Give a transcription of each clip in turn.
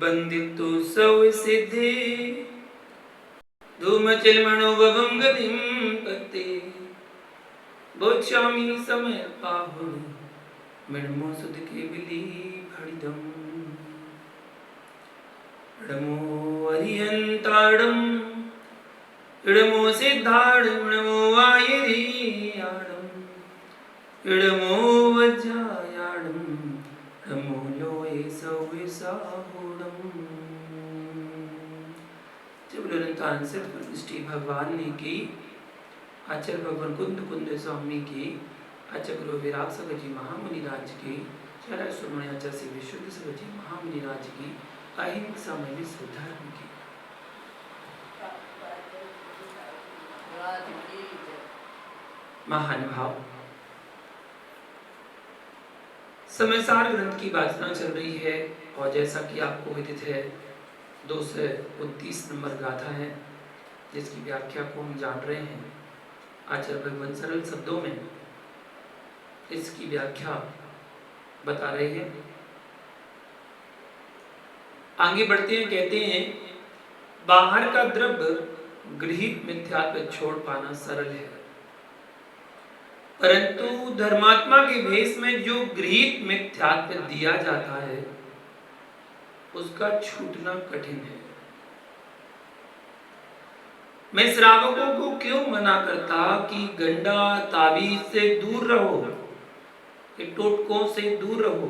बंदितु सौ सिद्धि धूमचिलमणो ववं गतिं पते बोचामी समय पाहु मिणमो सुध के बिली भड़िदम इडमो अरियंताड़म इडमो सिद्धाड़म इडमो वायरियाड़म इडमो वज्रायाड़म इडमो लोए सौवे साहुड़म। जब निरंतर सिद्ध भगवान ने की आचार्य भगवान कुंद कुंद स्वामी की आचार्य गुरु विराग सगर जी महामुनि राज की चरण सुमण आचार्य श्री विशुद्ध सगर जी महामुनि राज की अहिंसा में विश्व धर्म की महानुभाव। समयसार ग्रंथ की वाचना चल रही है और जैसा कि आपको विदित है 229 नंबर गाथा है जिसकी व्याख्या को हम जान रहे हैं। आचार्य भगवान सरल शब्दों में इसकी व्याख्या बता रहे हैं। आगे बढ़ते हैं, कहते हैं बाहर का द्रव्य गृहीत मिथ्यात्व छोड़ पाना सरल है, परंतु धर्मात्मा के भेष में जो गृहीत मिथ्यात्व दिया जाता है उसका छूटना कठिन है। मैं श्रावकों को क्यों मना करता कि गंडा ताबीज से दूर रहो, टोटकों से दूर रहो।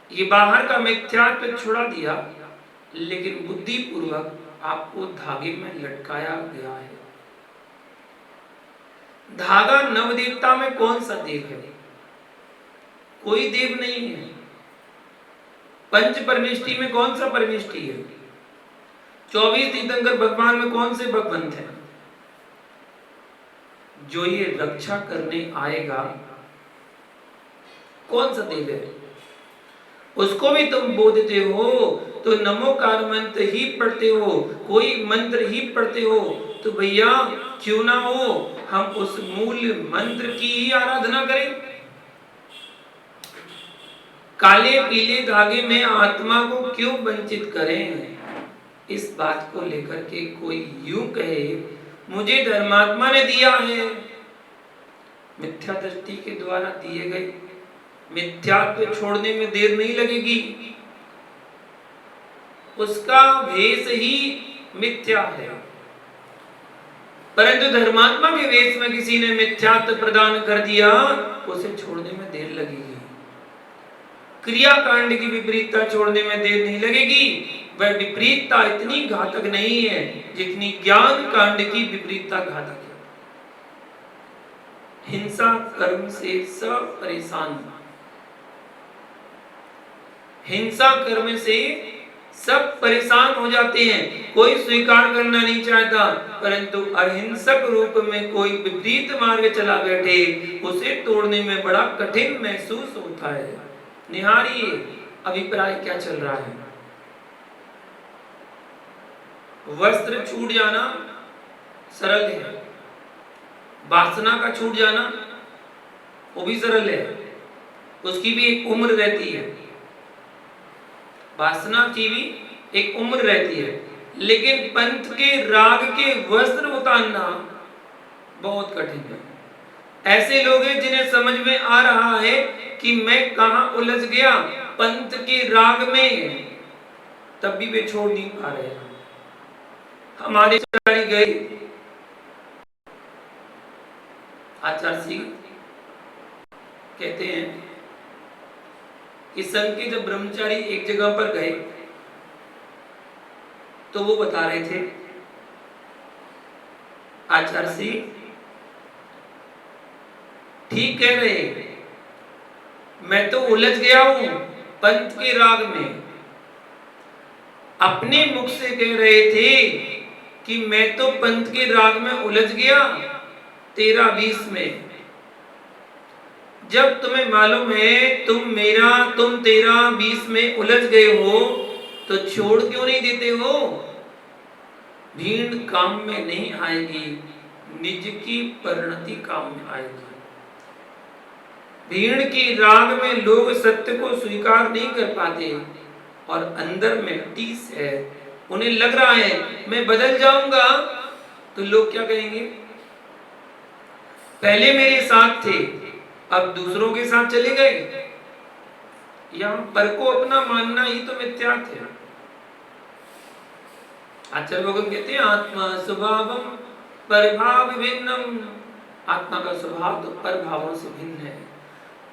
ये बाहर का मिथ्यात्व छुड़ा दिया, लेकिन बुद्धि पूर्वक आपको धागे में लटकाया गया है। धागा नवदेवता में कौन सा देव है? कोई देव नहीं है। पंच परमेष्टि में कौन सा परमेष्टि है? 24 तीर्थंकर भगवान में कौन से भगवंत है? जो ये रक्षा करने आएगा कौन सा देव है? उसको भी तुम बोलते हो तो नमोकार मंत्र ही पढ़ते हो, कोई मंत्र ही पढ़ते हो, तो भैया क्यों ना हो हम उस मूल मंत्र की ही आराधना करें। काले पीले धागे में आत्मा को क्यों वंचित करें? इस बात को लेकर के कोई यूं कहे मुझे धर्मात्मा ने दिया है, मिथ्या दृष्टि के द्वारा दिए गए मिथ्यात्व छोड़ने में देर नहीं लगेगी। उसका भेष ही मिथ्या है, परंतु धर्मात्मा के वेश में किसी ने मिथ्यात्व प्रदान कर दिया, उसे छोड़ने में देर लगेगी। क्रिया कांड की विपरीतता छोड़ने में देर नहीं लगेगी। वह विपरीतता इतनी घातक नहीं है जितनी ज्ञान कांड की विपरीतता घातक है। हिंसा कर्म से सब परेशान, हिंसा कर्म से सब परेशान हो जाते हैं। कोई स्वीकार करना नहीं चाहता, परंतु अहिंसक रूप में कोई विपरीत मार्ग चला बैठे, उसे तोड़ने में बड़ा कठिन महसूस होता है। निहारिए अभिप्राय क्या चल रहा है। वस्त्र छूट जाना सरल है, वासना का छूट जाना वो भी सरल है, उसकी भी एक उम्र रहती है। वासना की भी एक उम्र रहती है, लेकिन पंथ के राग के वस्त्र उतारना बहुत कठिन है। ऐसे लोग हैं जिन्हें समझ में आ रहा है कि मैं कहां उलझ गया पंथ के राग में, तब भी वे छोड़ नहीं पा रहे। हमारे आचार्य गए, आचार्य सिंह कहते हैं कि संघ के जब ब्रह्मचारी एक जगह पर गए तो वो बता रहे थे आचार्य सिंह ठीक कह रहे, मैं तो उलझ गया हूं पंथ के राग में। अपने मुख से कह रहे थे कि मैं तो पंथ के राग में उलझ गया 13-20 में। जब तुम्हें मालूम है तुम 13-20 में उलझ गए हो तो छोड़ क्यों नहीं देते हो? भीड़ काम में नहीं आएगी, निज की परिणति काम में आएगी। भीड़ की राग में लोग सत्य को स्वीकार नहीं कर पाते, और अंदर में टीस है, उन्हें लग रहा है मैं बदल जाऊंगा तो लोग क्या कहेंगे, पहले मेरे साथ थे अब दूसरों के साथ चले गए। यहां पर को अपना मानना ही तो मिथ्या थे। आचार्य भगवान कहते हैं आत्मा स्वभावम परभाव भिन्नम, आत्मा का स्वभाव तो परभावों से भिन्न है।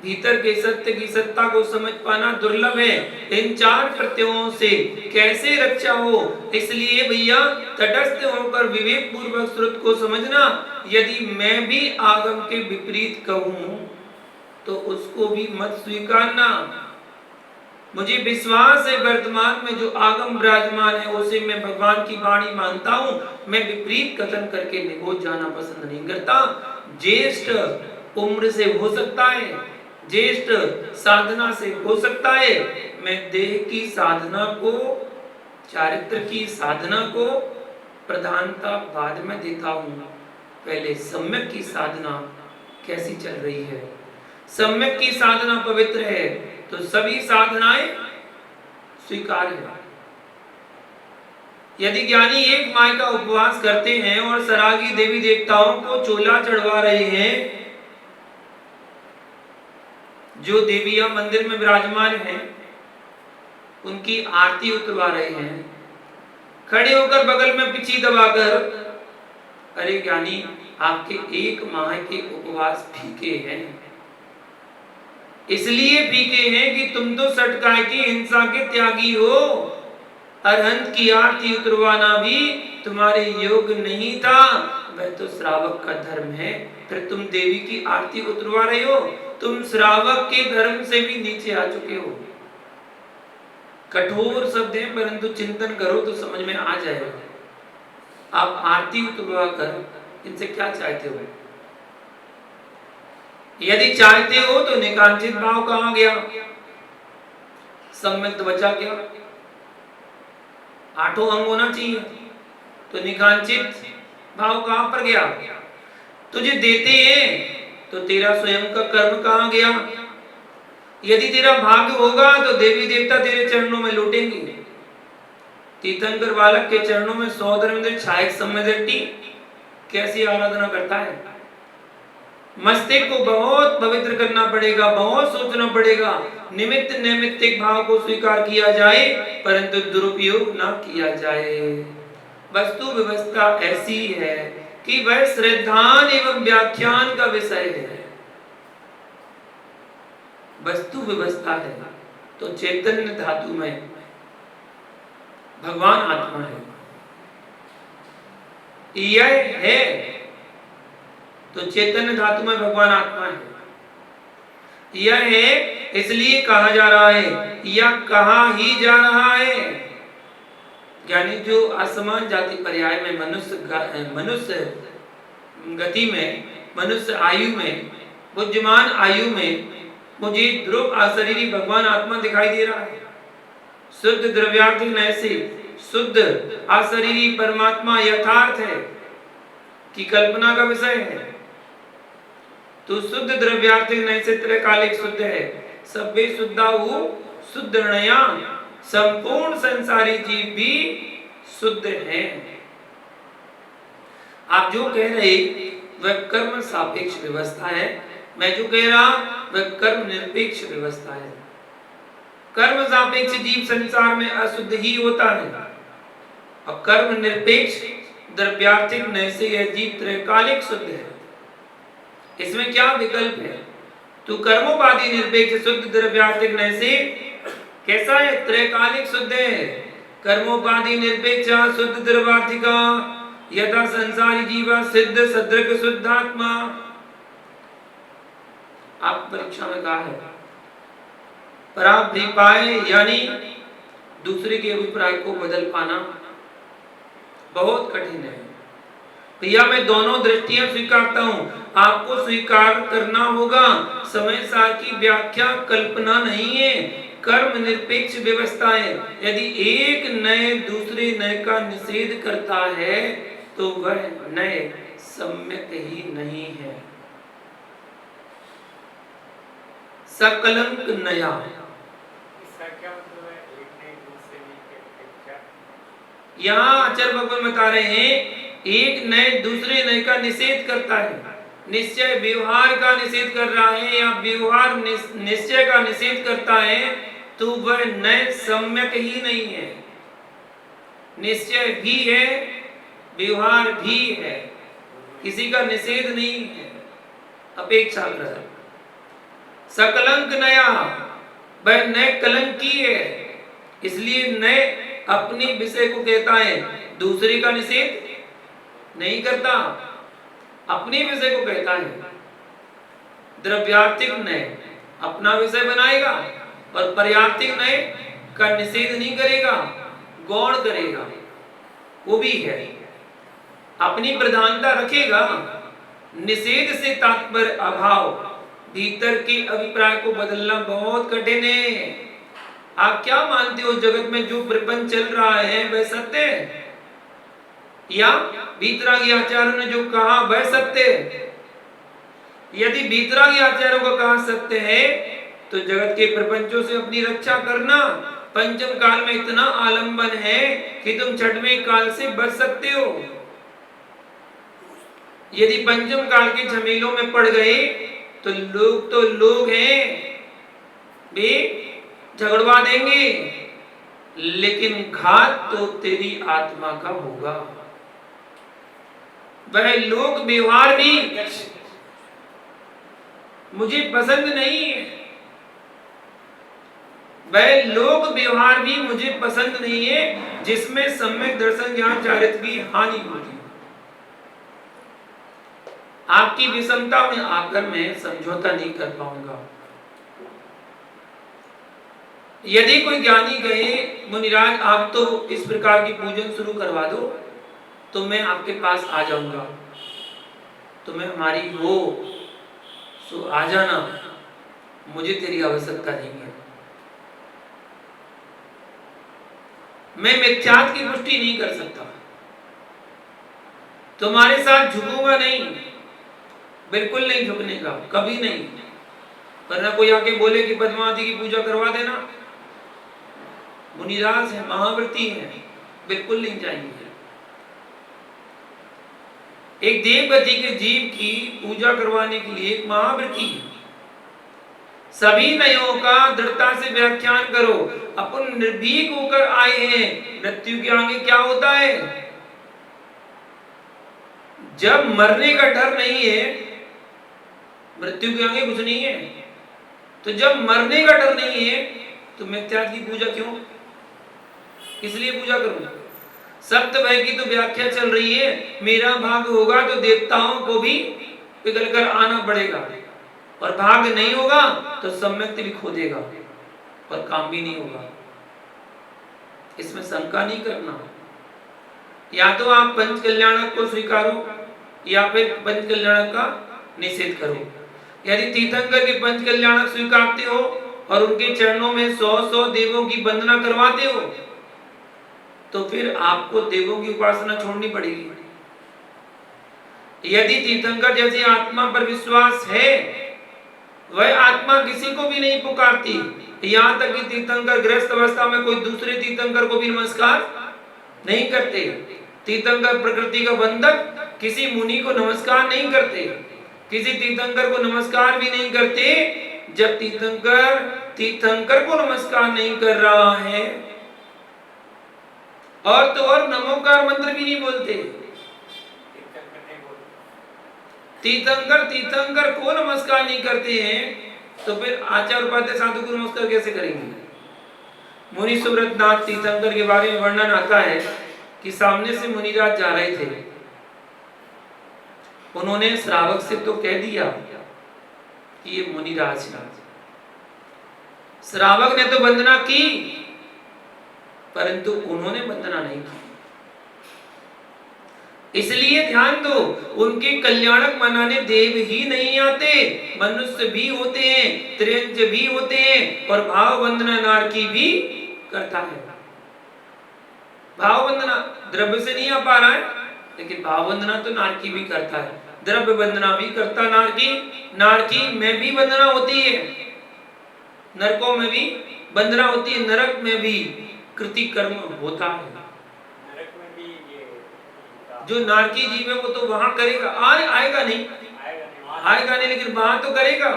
भीतर के सत्य की सत्ता को समझ पाना दुर्लभ है। इन चार प्रत्ययों से कैसे रक्षा हो, इसलिए भैया तटस्थ होकर विवेक पूर्वक श्रुत को समझना। यदि मैं भी आगम के विपरीत कहूं तो उसको भी मत स्वीकारना। मुझे विश्वास है वर्तमान में जो आगम विराजमान है उसे मैं भगवान की वाणी मानता हूं। मैं विपरीत कथन करके निगोच जाना पसंद नहीं करता। ज्येष्ठ उम्र से हो सकता है, ज्येष्ठ साधना से हो सकता है। मैं देह की साधना को, चारित्र की साधना को प्रधानता बाद में देता हूं। पहले सम्यक की साधना कैसी चल रही है। सम्यक की साधना पवित्र है तो सभी साधनाएं स्वीकार है। यदि ज्ञानी एक माह का उपवास करते हैं और सरागी देवी देवताओं को चोला चढ़वा रहे हैं, जो देवियां मंदिर में विराजमान हैं उनकी आरती उतरवा रहे हैं, खड़े होकर बगल में पिची दबाकर, अरे ज्ञानी आपके एक माह के उपवास फीके हैं। इसलिए फीके हैं कि तुम तो सटकाए की हिंसा के त्यागी हो। अरहंत की आरती उतरवाना भी तुम्हारे योग नहीं था, वह तो श्रावक का धर्म है। फिर तुम देवी की आरती उतरवा रहे हो, तुम श्रावक के धर्म से भी नीचे आ चुके हो। कठोर शब्द है परंतु चिंतन करो तो समझ में आ जाएगा। आप आरती उतरवा कर इनसे क्या चाहते हो? यदि चाहते हो तो निकांचित भाव कहां गया, सम्मिलित बचा क्या? आठों अंग होना चाहिए तो निकांचित भाव कहां पर गया? तुझे देते हैं तो तेरा स्वयं का कर्म कहां गया? यदि तेरा भाग्य होगा तो देवी देवता तेरे चरणों में लौटेंगे। तीर्थंकर बालक के चरणों में 100 धर्मेंद्र छायक सम्मेदट्टी कैसी आराधना करता है। मस्तिष्क को बहुत पवित्र करना पड़ेगा, बहुत सोचना पड़ेगा। निमित्त नैमित्तिक भाव को स्वीकार किया जाए परंतु दुरुपयोग ना किया जाए। वस्तु व्यवस्था ऐसी है कि वह श्रद्धान एवं व्याख्यान का विषय है। वस्तु व्यवस्था है तो चैतन्य धातु में भगवान आत्मा है, यह है तो चैतन्य धातु में भगवान आत्मा है। यह है इसलिए कहा जा रहा है, या कहा ही जा रहा है। यानी जो असमान जाति पर्याय में मनुष्य गति में, मनुष्य आयु में, बुद्धिमान आयु में मुझे ध्रुव अशरीरी भगवान आत्मा दिखाई दे रहा है। शुद्ध द्रव्यार्थ नैसे शुद्ध अशरीरी परमात्मा यथार्थ है कि कल्पना का विषय है। तो शुद्ध द्रव्यार्थ नैसे त्रैकालिक शुद्ध है। सभ्य शुद्धाहु शुद्धनया, संपूर्ण संसारी जीव भी शुद्ध है। आप जो कह रहे वह कर्म सापेक्ष व्यवस्था है, मैं जो कह रहा वह कर्म निरपेक्ष व्यवस्था है। कर्म सापेक्ष जीव संसार में अशुद्ध ही होता है और कर्म निरपेक्ष द्रव्यार्थिक नैसे यह जीव त्रैकालिक शुद्ध है। इसमें क्या विकल्प है? तू कर्मोपाधि निरपेक्ष शुद्ध द्रव्यार्थिक नैसे कैसा है? त्रैकालिक शुद्ध है। कर्मोपाधि निरपेक्ष शुद्ध द्रव्यार्थिका यथा संसारी जीवा सिद्ध सदृक शुद्धात्मा। आप परीक्षा में कहा है पराभिप्राय यानी दूसरे के अभिप्राय को बदल पाना बहुत कठिन है। भैया मैं दोनों दृष्टियां स्वीकारता हूं, आपको स्वीकार करना होगा। समय सार की व्याख्या कल्पना नहीं है, कर्म निरपेक्ष व्यवस्था है। यदि एक नए दूसरे नए का निषेध करता है तो वह नए सम्यक ही नहीं है। सकलंक नया, इसका क्या मतलब है? एक यहाँ आचार्य भगवान बता रहे हैं एक नए दूसरे नए का निषेध करता है, निश्चय व्यवहार का निषेध कर रहा है या व्यवहार निश्चय का निषेध करता है, तो वह नए सम्यक ही नहीं है। निश्चय भी है, व्यवहार भी है, किसी का निषेध नहीं है, अपेक्षा ग्रह। सकलंक नया, वह नए कलंकी है, इसलिए नए अपने विषय को कहता है, दूसरे का निषेध नहीं करता, अपने विषय को कहता है। द्रव्यार्थिक नए अपना विषय बनाएगा और पर्यार्थिक नए का निषेध नहीं करेगा, गौण करेगा, वो भी है, अपनी प्रधानता रखेगा। निषेध से तात्पर्य अभाव, भीतर के अभिप्राय को बदलना बहुत कठिन है। आप क्या मानते हो जगत में जो प्रपंच चल रहा है वह सत्य है, या वीतरागी आचार्यों ने जो कहा वह सत्य है? यदि वीतरागी आचार्यों का कहा सत्य है तो जगत के प्रपंचों से अपनी रक्षा करना। पंचम काल में इतना आलंबन है कि तुम छठवें काल से बच सकते हो। यदि पंचम काल के झमेलों में पड़ गए तो लोग हैं, वे झगड़वा देंगे, लेकिन घात तो तेरी आत्मा का होगा। वह लोक व्यवहार भी मुझे पसंद नहीं है, वह लोक व्यवहार भी मुझे पसंद नहीं है जिसमें सम्यक दर्शन ज्ञान चारित्र की हानि होती है। आपकी विषमता में आकर मैं समझौता नहीं कर पाऊंगा। यदि कोई ज्ञानी कहे मुनिराज आप तो इस प्रकार की पूजन शुरू करवा दो तो मैं आपके पास आ जाऊंगा, तुम्हें हमारी हो सो आ जाना, मुझे तेरी आवश्यकता नहीं है। मैं मिथ्यात्व की पुष्टि नहीं कर सकता, तुम्हारे साथ झुकूंगा नहीं, बिल्कुल नहीं झुकने का, कभी नहीं। वरना कोई आके बोले कि पद्मावती की पूजा करवा देना, मुनिराज है, महाव्रती है, बिल्कुल नहीं चाहिए। एक देवगति के जीव की पूजा करवाने के लिए एक महाव्रती है। सभी नयों का दृढ़ता से व्याख्यान करो। अपन निर्भीक होकर आए हैं, मृत्यु के आगे क्या होता है? जब मरने का डर नहीं है, मृत्यु के आगे कुछ नहीं है, तो जब मरने का डर नहीं है तो मिथ्या की पूजा क्यों, इसलिए पूजा करूं। सप्तभय की तो व्याख्या चल रही है, मेरा भाग होगा तो देवताओं को भी पिघल कर आना पड़ेगा, और भाग नहीं होगा तो सम्यक भी खो देगा और काम भी नहीं होगा। इसमें शंका नहीं करना। या तो आप पंच कल्याणक को स्वीकारो या फिर पंच कल्याणक का निषेध करो। यदि तीर्थंकर के पंच कल्याणक स्वीकारते हो और उनके चरणों में 100 देवों की वंदना करवाते हो तो फिर आपको देवों की उपासना छोड़नी पड़ेगी। यदि तीर्थंकर जैसी आत्मा पर विश्वास है, वह आत्मा किसी को भी नहीं पुकारती, यहाँ तक कि तीर्थंकर गृहस्थ अवस्था में कोई दूसरे तीर्थंकर को भी नमस्कार नहीं करते। तीर्थंकर प्रकृति का बंधक, किसी मुनि को नमस्कार नहीं करते, किसी तीर्थंकर को नमस्कार भी नहीं करते। जब तीर्थंकर को नमस्कार नहीं कर रहा है और तो और नमोकार मंत्र भी नहीं बोलते, तीर्थंकर को नमस्कार नहीं करते हैं, तो फिर आचार्य उपाध्याय साधु को नमस्कार कैसे करेंगे? मुनि सुब्रत नाथ तीर्थंकर के बारे में वर्णन आता है कि सामने से मुनिराज जा रहे थे, उन्होंने श्रावक से तो कह दिया कि ये मुनिराज है। श्रावक ने तो वंदना की परंतु उन्होंने वंदना नहीं की। इसलिए ध्यान दो, उनके कल्याणक मनाने देव ही नहीं आते, मनुष्य भी होते हैं, त्रियंच भी होते हैं, और भाव वंदना नारकी भी करता है। भाव वंदना द्रव्य से नहीं आ पा रहा है, लेकिन भाव वंदना तो नारकी भी करता है, द्रव्य वंदना भी करता नारकी में भी वंदना होती है, नरकों में भी वंदना होती है, नरक में भी कृति कर्म होता है। जो नारकी जीव है वो तो वहां करेगा, आएगा नहीं, लेकिन वहां तो करेगा।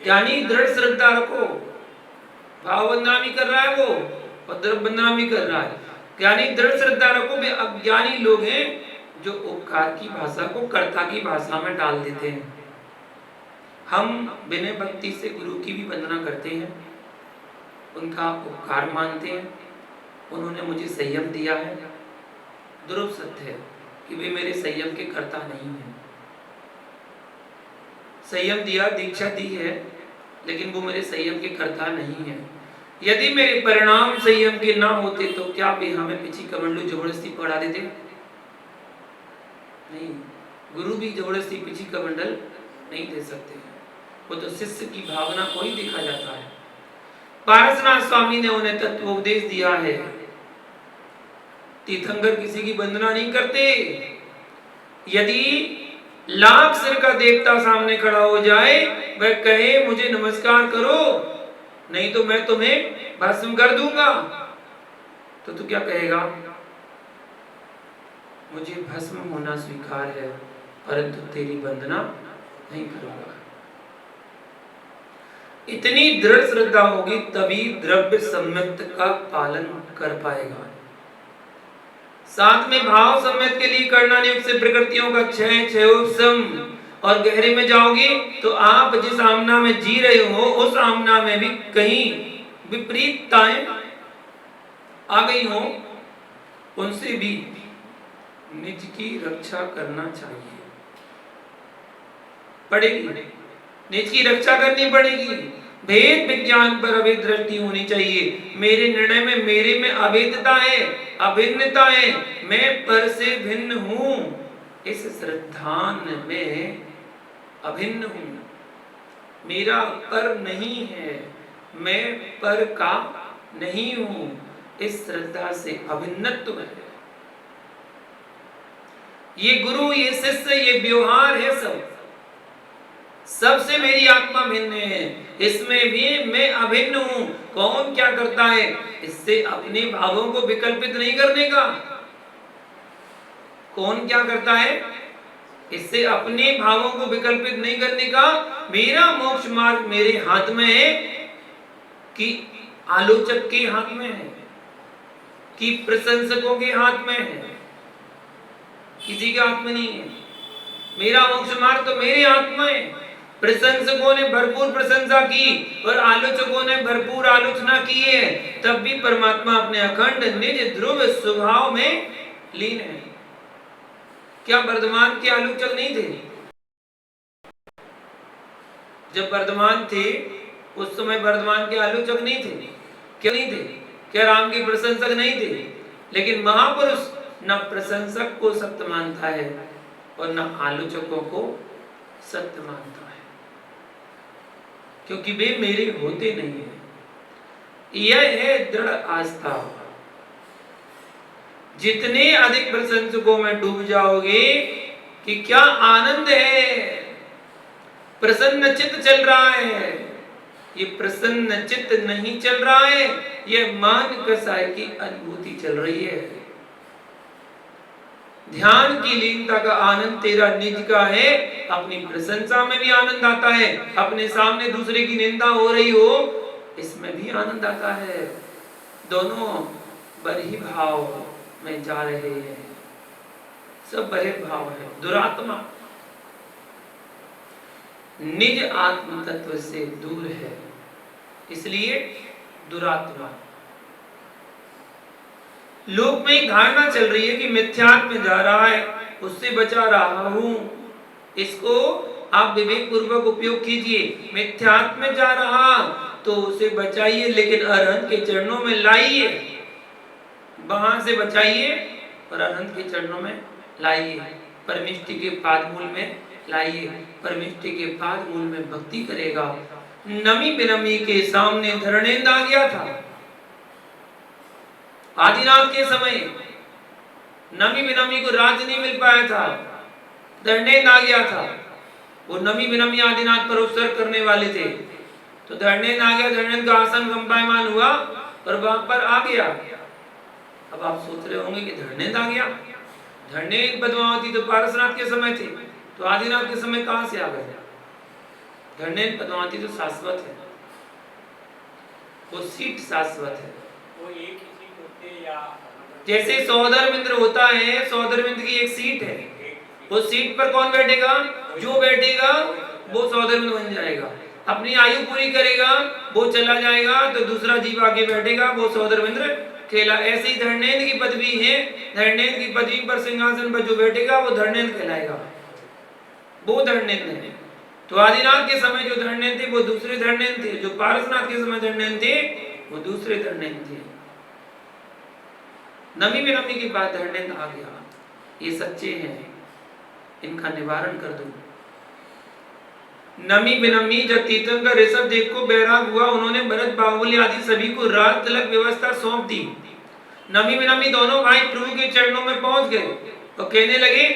ज्ञानी दृढ़ श्रद्धा रखो, भाव बदनामी कर रहा है वो और द्रव्य बदनामी कर रहा है। ज्ञानी दृढ़ श्रद्धा रखो। वे अज्ञानी लोग हैं जो उपकार की भाषा को कर्ता की भाषा में डाल देते हैं। हम बिना भक्ति से गुरु की भी वंदना करते हैं, उनका उपकार मानते हैं, उन्होंने मुझे संयम दिया है। ध्रुव सत्य है कि वे मेरे संयम के कर्ता नहीं हैं। संयम दिया, दीक्षा दी है, लेकिन वो मेरे संयम के कर्ता नहीं है। यदि मेरे परिणाम संयम के ना होते तो क्या वे हमें पिछी कमंडलू जबरदस्ती पढ़ा देते? नहीं, गुरु भी जबरदस्ती पिछी कमंडल नहीं दे सकते हैं, वो तो शिष्य की भावना को ही देखा जाता है। पारसनाथ स्वामी ने उन्हें तत्वोपदेश दिया है, तीर्थंकर किसी की वंदना नहीं करते। यदि लाख सिर का देवता सामने खड़ा हो जाए, वह कहे मुझे नमस्कार करो नहीं तो मैं तुम्हें भस्म कर दूंगा, तो तू क्या कहेगा? मुझे भस्म होना स्वीकार है, परंतु तेरी वंदना नहीं करूंगा। इतनी दृढ़ श्रद्धा होगी तभी द्रव्य सम्यक्त का पालन कर पाएगा। साथ में भाव सम्यक्त के लिए करना नियुक्त से प्रकृतियों का क्षय, क्षयोपशम, और गहरे में जाओगे तो आप जिस आमना में जी रहे हो उस आमना में भी कहीं विपरीतताएं आ गई हो, उनसे भी निज की रक्षा करना चाहिए, पड़ेगी, निज की रक्षा करनी पड़ेगी। भेद विज्ञान पर अभेद दृष्टि होनी चाहिए। मेरे निर्णय में मेरे में अभेदता है, अभिन्नता है, मैं पर से भिन्न हूं, इस श्रद्धान में अभिन्न हूं। मेरा पर नहीं है, मैं पर का नहीं हूं, इस श्रद्धा से अभिन्नत्व है। ये गुरु, ये शिष्य, ये व्यवहार है, सबसे मेरी आत्मा भिन्न है, इसमें भी मैं अभिन्न हूं। कौन क्या करता है, इससे अपने भावों को विकल्पित नहीं करने का। कौन क्या करता है, इससे अपने भावों को विकल्पित नहीं करने का। मेरा मोक्ष मार्ग मेरे हाथ में है कि आलोचक के हाथ में है कि प्रशंसकों के हाथ में है? किसी के हाथ में नहीं है। मेरा मोक्ष मार्ग तो मेरे हाथ में है। प्रशंसकों ने भरपूर प्रशंसा की और आलोचकों ने भरपूर आलोचना की है, तब भी परमात्मा अपने अखंड निज ध्रुव स्वभाव में लीन है। क्या वर्धमान के आलोचक नहीं थे? जब वर्धमान थे उस समय वर्धमान के आलोचक नहीं थे? क्यों नहीं थे? क्या राम के प्रशंसक नहीं थे? लेकिन महापुरुष न प्रशंसक को सत्य मानता है और न आलोचकों को सत्य मानता है, क्योंकि वे मेरे होते नहीं है। यह है दृढ़ आस्था। जितने अधिक प्रशंसकों में डूब जाओगे कि क्या आनंद है, प्रसन्न चित्त चल रहा है, ये प्रसन्न चित्त नहीं चल रहा है, ये मान कसाई की अनुभूति चल रही है। ध्यान की लीनता का आनंद तेरा निज का है। अपनी प्रशंसा में भी आनंद आता है, अपने सामने दूसरे की निंदा हो रही हो इसमें भी आनंद आता है। दोनों बही भाव में जा रहे हैं, सब बहिर्भाव है। दुरात्मा निज आत्म तत्व से दूर है, इसलिए दुरात्मा। लोक में एक धारणा चल रही है कि मिथ्यात्व में जा रहा है, उससे बचा रहा हूं। इसको आप विवेक पूर्वक उपयोग कीजिए। मिथ्यात्व में जा रहा तो उसे बचाइए, लेकिन अरहंत के चरणों में लाइए। वहां से बचाइए और अरहंत के चरणों में लाइए, परमिष्टि के पादमूल में लाइए। परमिष्टि के पादमूल में भक्ति करेगा। नमी बिनमी के सामने धरणेंद्र आ गया था। आदिनाथ के समय नमी बिनमी को राज्य नहीं मिल पाया था, धरणेंद्र आ गया था। वो नमी बिनमी आदिनाथ पर उत्सर्ग करने वाले थे, तो धरणेंद्र आ गया। धरणेंद्र का आसन कंपायमान हुआ और वहां पर आ गया। अब आप सोच रहे होंगे कि धरणेंद्र आ गया, धरणेन्द्र पद्मावती तो पारसनाथ के समय थे, तो आदिनाथ के समय कहां से आ गए? धरणेन्द्र पद्मावती तो शाश्वत है, वो सीट शाश्वत है। वो एक ही सीट होते हैं या जैसे सौधर्मिंद्र होता है, सौधर्मिंद्र की एक सीट है, उस सीट पर कौन बैठेगा? जो बैठेगा वो सौधर्मिंद्र बन जाएगा। अपनी आयु पूरी करेगा, वो चला जाएगा, तो दूसरा जीव आके बैठेगा, वो सौधर्मिंद्र कहला। ऐसे ही धरणेन्द्र की पदवी है, धरणेन्द्र की पदवी पर सिंहासन पर जो बैठेगा वो धरणेन्द्र कहलाएगा, वो धरणेन्द्र है। तो आदिनाथ के समय जो धरणेन्द्र थे वो दूसरे धरणेन्द्र थे, जो पारसनाथ के समय धरणेन्द्र थे वो दूसरे धरणेन्द्र थे। नमी विनमी के बाद धरणेन्द्र आ गया, ये सच्चे हैं, इनका निवारण कर दो। नमी विनमी जब तीर्थंकर ऋषभ देव को बैराग हुआ, उन्होंने भरत बाहुबली आदि सभी को राज तिलक व्यवस्था सौंप दी। नमी विनमी दोनों भाई प्रभु के चरणों में पहुंच गए और कहने लगे,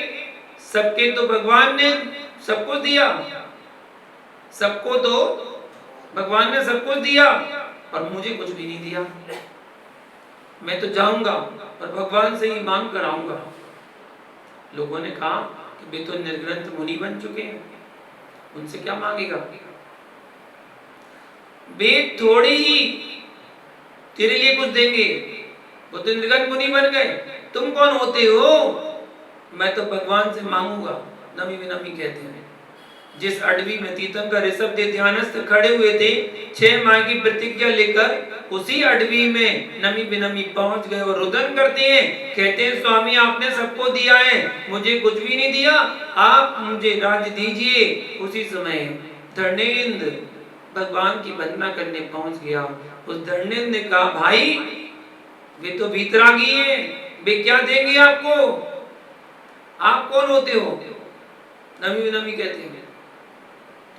सबके तो भगवान ने सब कुछ दिया, सबको तो भगवान ने सब कुछ दिया और मुझे कुछ भी नहीं दिया। मैं तो जाऊंगा और भगवान से ही मांग कर आऊंगा। लोगों ने कहा कि वे तो निर्ग्रंथ मुनि बन चुके हैं, उनसे क्या मांगेगा? वे थोड़ी ही तेरे लिए कुछ देंगे, वो तो निर्ग्रंथ मुनि बन गए, तुम कौन होते हो? मैं तो भगवान से मांगूंगा। नमी विनमी कहते हैं, जिस अडवी में तीर्थंकर ऋषभ देव ध्यानस्थ खड़े हुए थे 6 माह की प्रतिज्ञा लेकर, उसी अडवी में नमी विनमी पहुंच गए और रुदन करते हैं, कहते हैं स्वामी आपने सबको दिया है, मुझे कुछ भी नहीं दिया, आप मुझे राज्य दीजिए। उसी समय धरणेन्द्र भगवान की वंदना करने पहुंच गया। उस धरणेन्द्र ने कहा, भाई वे तो वीतरागी हैं, वे क्या देंगे आपको? आप कौन होते हो? नमी विनमी कहते हैं,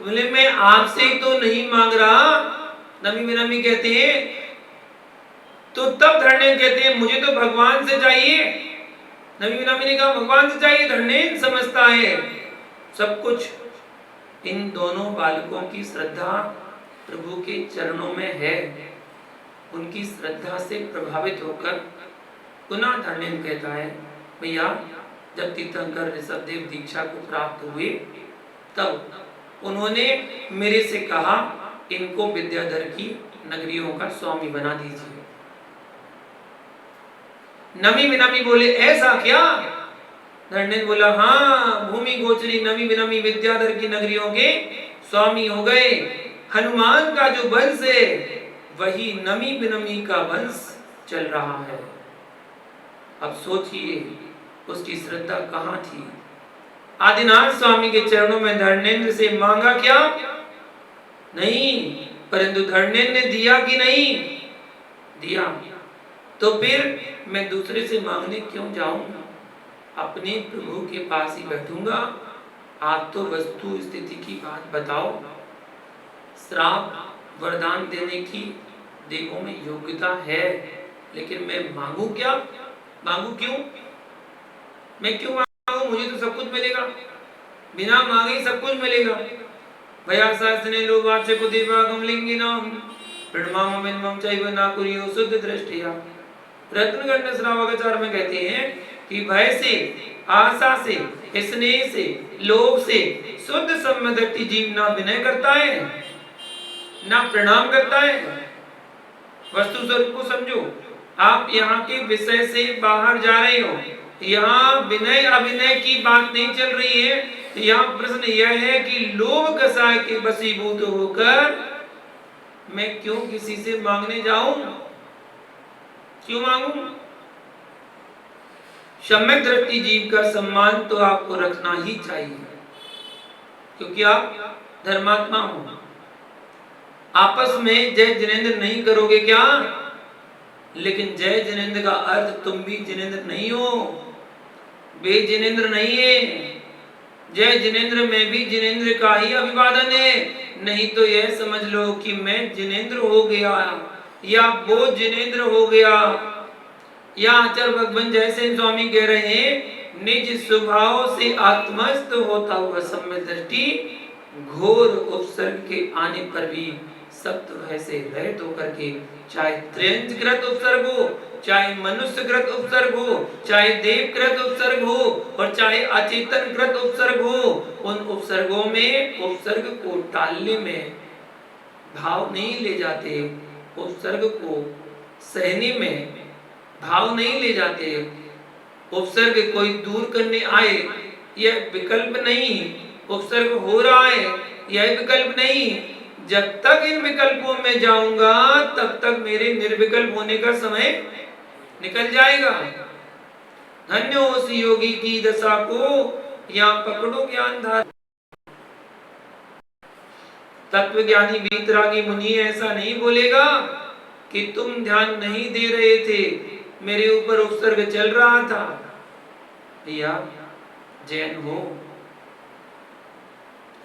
तो बोले मैं आपसे ही तो नहीं मांग रहा। नमी विनमी कहते हैं, तो तब धरणेन्द्र कहते हैं मुझे तो भगवान से चाहिए। नमी विनमी ने कहा भगवान से चाहिए, धरणेन्द्र समझता है सब कुछ। इन दोनों बालकों की श्रद्धा प्रभु के चरणों में है, उनकी श्रद्धा से प्रभावित होकर पुनः धरणेन्द्र कहता है, भैया जब तीर्थंकर ऋषभ देव दीक्षा को प्राप्त हुए तब उन्होंने मेरे से कहा इनको विद्याधर की नगरियों का स्वामी बना दीजिए। नमी विनमी बोले ऐसा क्या? धरणेन्द्र बोला हाँ, भूमि गोचरी नमी विनमी विद्याधर की नगरियों के स्वामी हो गए। हनुमान का जो वंश है वही नमी विनमी का वंश चल रहा है। अब सोचिए उसकी श्रद्धा कहां थी। आदिनाथ स्वामी के चरणों में धरणेन्द्र से मांगा क्या? नहीं, परंतु धरणेन्द्र ने दिया कि नहीं दिया। तो फिर मैं दूसरे से मांगने क्यों जाऊं? अपने प्रभु के पास ही बैठूंगा। आप तो वस्तु स्थिति की बात बताओ। श्राप वरदान देने की देवों में योग्यता है, लेकिन मैं मांगू क्या? मांगू क्यों? मैं क्यों मांगू? मुझे तो सब कुछ मिलेगा, बिना मांगे सब कुछ मिलेगा। भया शास्त्रे लोभाचे को देवागम लिंगिनाम प्रणमाम मिनमम चैव ना कुरियो शुद्ध दृष्टिया। रत्नगंड श्रावकाचार्य में कहते हैं कि भय से, आशा से, स्नेह से, लोभ से शुद्ध सम्मदृष्टि जीव ना विनय करता है ना प्रणाम करता है। वस्तु स्वरूप को समझो। आप यहाँ के विषय से बाहर जा रहे हो, यहाँ विनय अभिनय की बात नहीं चल रही है। यहाँ प्रश्न यह है कि लोभ कसाय के वशीभूत होकर मैं क्यों किसी से मांगने जाऊं? क्यों मांगू? सम्यक दृष्टि जीव का सम्मान तो आपको रखना ही चाहिए, क्योंकि आप धर्मात्मा हो। आपस में जय जिनेंद्र नहीं करोगे क्या? लेकिन जय जिनेंद्र का अर्थ तुम भी जिनेंद्र नहीं हो, वे जिनेंद्र नहीं है। जय जिनेंद्र में भी जिनेंद्र का ही अभिवादन है। नहीं तो यह समझ लो कि मैं जिनेंद्र हो गया या वो जिनेंद्र हो गया। या आचार्य भगवान जयसेन स्वामी कह रहे हैं, निज स्वभाव से आत्मस्थ होता हुआ सम्यक दृष्टि घोर उपसर्ग के आने पर भी सप्त भय से रहित होकर के, चाहे त्र्यंचकृत उपसर्ग हो, चाहे मनुष्यकृत उपसर्ग हो, चाहे देवकृत उपसर्ग हो और चाहे अचेतनकृत उपसर्ग हो, उन उपसर्गों में उपसर्ग को टालने में भाव नहीं ले जाते, उपसर्ग को सहने में भाव नहीं ले जाते, उपसर्ग कोई दूर करने आए यह विकल्प नहीं, उपसर्ग हो रहा है यह विकल्प नहीं। जब तक इन विकल्पों में जाऊंगा तब तक मेरे निर्विकल्प होने का समय निकल जाएगा। धन्य हो उस योगी की दशा को, या पकड़ो ज्ञान धार। तत्वज्ञानी वीतरागी मुनि ऐसा नहीं बोलेगा कि तुम ध्यान नहीं दे रहे थे, मेरे ऊपर उपसर्ग चल रहा था। भैया जैन हो,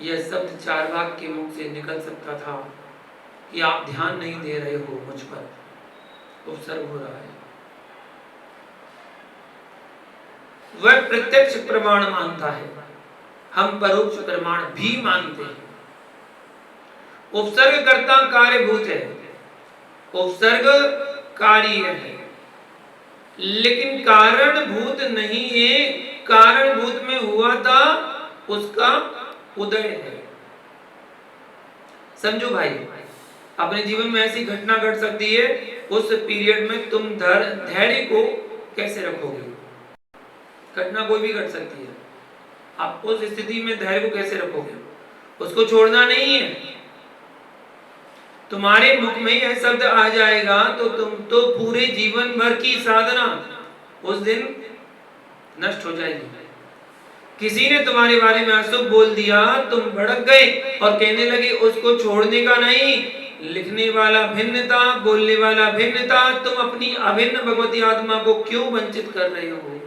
यह शब्द चार्वाक के मुख से निकल सकता था कि आप ध्यान नहीं दे रहे हो मुझ पर, उपसर्ग हो रहा है। वह प्रत्यक्ष प्रमाण मानता है, हम परोक्ष प्रमाण भी मानते हैं। उपसर्ग कर्ता कार्यभूत है, उपसर्ग कार्य है, लेकिन कारणभूत नहीं है। कारणभूत में हुआ था उसका उदय है। समझो भाई, अपने जीवन में ऐसी घटना घट सकती है, उस पीरियड में तुम धैर्य को कैसे रखोगे? घटना कोई भी घट सकती है, आप उस स्थिति में धैर्य को कैसे रखोगे? उसको छोड़ना नहीं है। तुम्हारे मुख में यह शब्द आ जाएगा तो तुम तो पूरे जीवन भर की साधना उस दिन नष्ट हो जाएगी। किसी ने तुम्हारे बारे में अशुभ बोल दिया, तुम भड़क गए और कहने लगे उसको छोड़ने का नहीं। लिखने वाला भिन्नता, बोलने वाला भिन्नता, तुम अपनी अभिन्न भगवती आत्मा को क्यों वंचित कर रहे हो?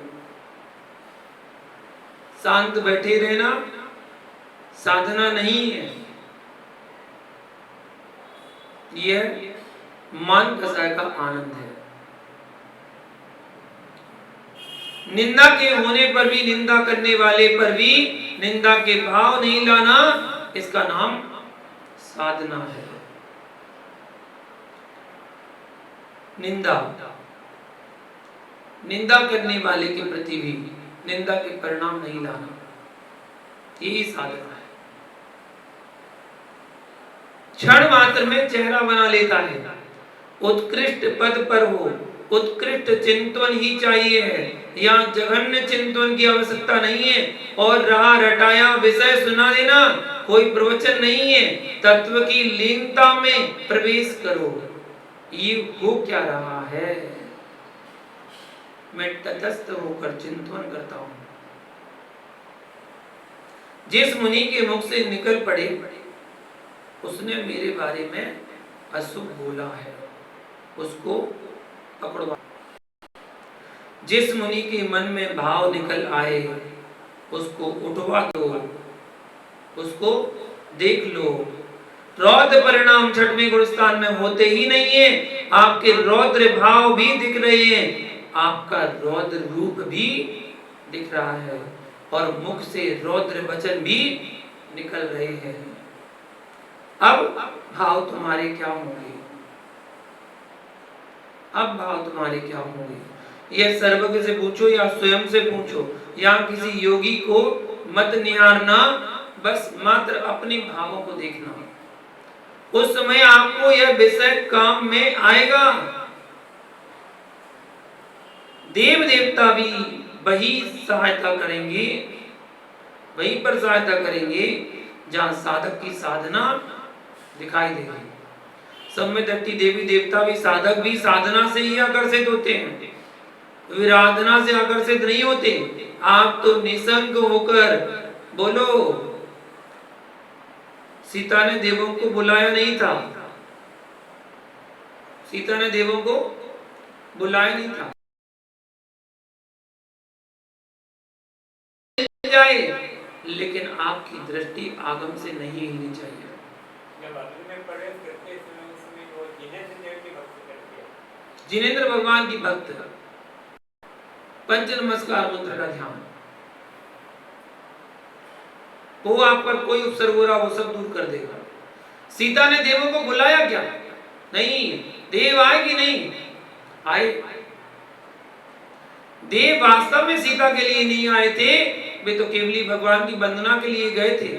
शांत बैठे रहना साधना नहीं है, यह मान कसाय का आनंद है। निंदा के होने पर भी, निंदा करने वाले पर भी निंदा के भाव नहीं लाना, इसका नाम साधना है। निंदा करने वाले के प्रति भी निंदा के परिणाम नहीं लाना, यही साधना है। क्षण मात्र में चेहरा बना लेता है, उत्कृष्ट पद पर हो, उत्कृष्ट चिंतन ही चाहिए है, यहाँ जघन्य चिंतन की आवश्यकता नहीं है। और रहा रटाया विषय सुना देना कोई प्रवचन नहीं है। तत्व की लीनता में प्रवेश करो। ये हो क्या रहा है? मैं तटस्थ होकर चिंतन करता हूं। जिस मुनि के मुख से निकल पड़े उसने मेरे बारे में अशुभ बोला है, उसको पकड़वा। जिस मुनि के मन में भाव निकल आए उसको उठवा दो, उसको देख लो। रौद्र परिणाम छठवें गुणस्थान में होते ही नहीं है। आपके रौद्र भाव भी दिख रहे हैं, आपका रौद्र रूप भी दिख रहा है और मुख से रौद्र वचन भी निकल रहे हैं। अब भाव तुम्हारे क्या होंगे? अब भाव तुम्हारे क्या होंगे? यह सर्वज्ञ से पूछो या स्वयं से पूछो, या किसी योगी को मत निहारना, बस मात्र अपने भावों को देखना। उस समय आपको यह विषय काम में आएगा। देव देवता भी वही सहायता करेंगे, वहीं पर सहायता करेंगे जहां साधक की साधना दिखाई देगी। सब में दट्टी देवी देवता भी, साधक भी साधना से ही आकर्षित होते हैं, विराधना से आकर्षित नहीं होते। आप तो निसंग होकर बोलो। सीता ने देवों को बुलाया नहीं था, सीता ने देवों को बुलाया नहीं था। जाए, लेकिन आपकी दृष्टि आगम से नहीं हिलनी चाहिए। जिनेंद्र भगवान की भक्त, पंच नमस्कार मंत्र का ध्यान, वो आप पर कोई उपसर्ग हो रहा वो सब दूर कर देगा। सीता ने देवों को बुलाया क्या? नहीं। देव आए कि नहीं आए? देव वास्तव में सीता के लिए नहीं आए थे, वे तो केवली भगवान की वंदना के लिए गए थे।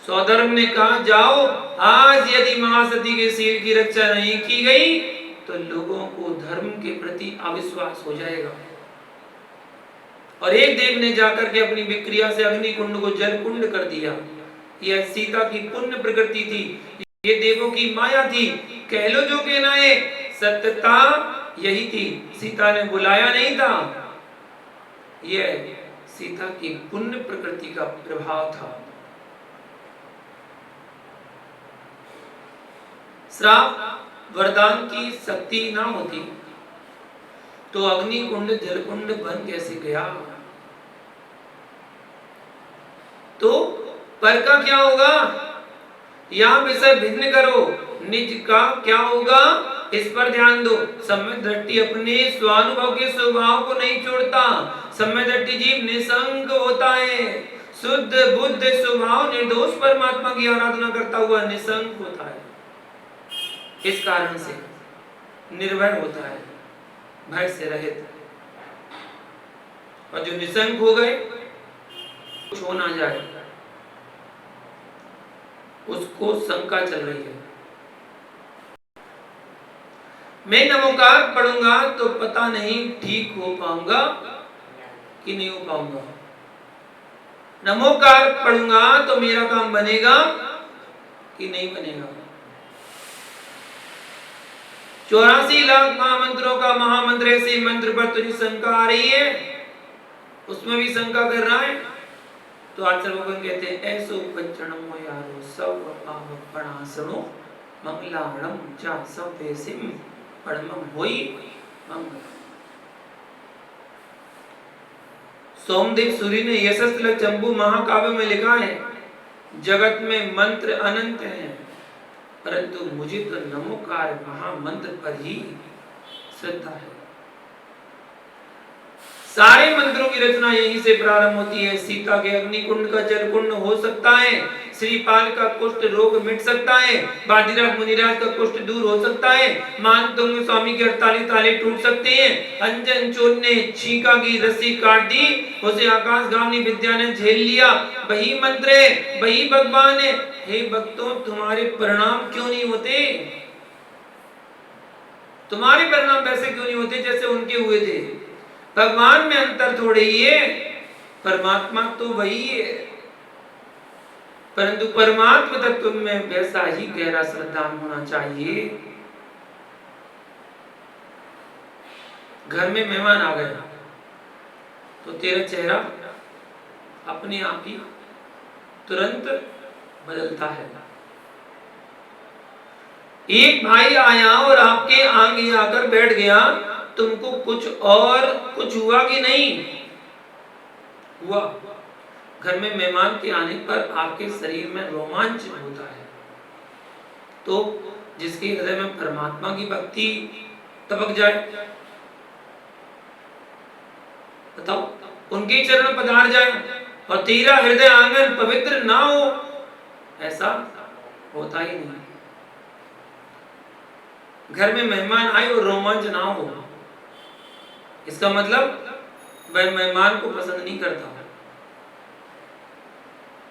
सौधर्म ने कहा जाओ, आज यदि महासती के सिर की रक्षा नहीं की गई तो लोगों को धर्म के प्रति अविश्वास हो जाएगा। और एक देव ने जाकर के अपनी विक्रिया से अग्नि कुंड को जल कुंड कर दिया। यह सीता की पुण्य प्रकृति थी, ये देवों की माया थी, कह लो जो कहना है, सत्यता यही थी। सीता ने बुलाया नहीं था, यह सीता की पुण्य प्रकृति का प्रभाव था। श्राप वरदान की शक्ति ना होती तो अग्नि कुंड जल कुंड बन कैसे गया? तो पर का क्या होगा? यहां विषय भिन्न करो, निज का क्या होगा इस पर ध्यान दो। सम्यक दृष्टि अपने स्वानुभव के स्वभाव को नहीं छोड़ता। सम्यक दृष्टि जीव निसंग होता है, शुद्ध बुद्ध स्वभाव निर्दोष परमात्मा की आराधना करता हुआ निसंग होता है। इस कारण से निर्भय होता है, भय से रहित। और जो निसंग हो गए, कुछ हो ना जाए, उसको शंका चल रही है। मैं नमोकार पढ़ूंगा तो पता नहीं ठीक हो पाऊंगा कि नहीं हो पाऊंगा। नमोकार पढ़ूंगा तो मेरा काम बनेगा कि नहीं बनेगा। 84 लाख महामंत्रों का महामंत्र ऐसे मंत्र पर तुझे शंका आ रही है, उसमें भी शंका कर रहा है। तो आचार्य भगवान कहते हैं ऐसो पंचणमो यारो सब पावपणासनो मंगलाणम चा सवेसिम परमम होई मंगल। सोमदेव सूरी ने यशस्त्र चंबू महाकाव्य में लिखा है, जगत में मंत्र अनंत हैं, परंतु मुझे तो नमोकार महामंत्र पर ही श्रद्धा है। सारे मंत्रों की रचना यहीं से प्रारंभ होती है। सीता के अग्निकुंड का जल कुंड हो सकता है, श्रीपाल का कुष्ठ रोग मिट सकता है, बाजीराव मुनिराज का कुष्ठ दूर हो सकता है, मानतुंग स्वामी के 48 ताले टूट सकते हैं, अंजन चोर ने छीका की रस्सी काट दी, उसे आकाश गामी विद्या ने झेल लिया। वही मंत्र है, वही भगवान है। हे भक्तों, तुम्हारे परिणाम क्यों नहीं होते? तुम्हारे परिणाम वैसे क्यों नहीं होते जैसे उनके हुए थे? भगवान में अंतर थोड़े ही है, परमात्मा तो वही है, परंतु परमात्मा तत्व में वैसा ही गहरा श्रद्धान होना चाहिए। घर में मेहमान आ गए तो तेरा चेहरा अपने आप ही तुरंत बदलता है। एक भाई आया और आपके आगे आकर बैठ गया, तुमको कुछ हुआ कि नहीं हुआ? घर में मेहमान के आने पर आपके शरीर में रोमांच होता है। तो जिसके हृदय में परमात्मा की भक्ति टपक जाए, बताओ, उनके चरण पधार जाए और तेरा हृदय आंगन पवित्र ना हो, ऐसा होता ही नहीं। घर में मेहमान आए और रोमांच ना हो, इसका मतलब वह मेहमान को पसंद नहीं करता।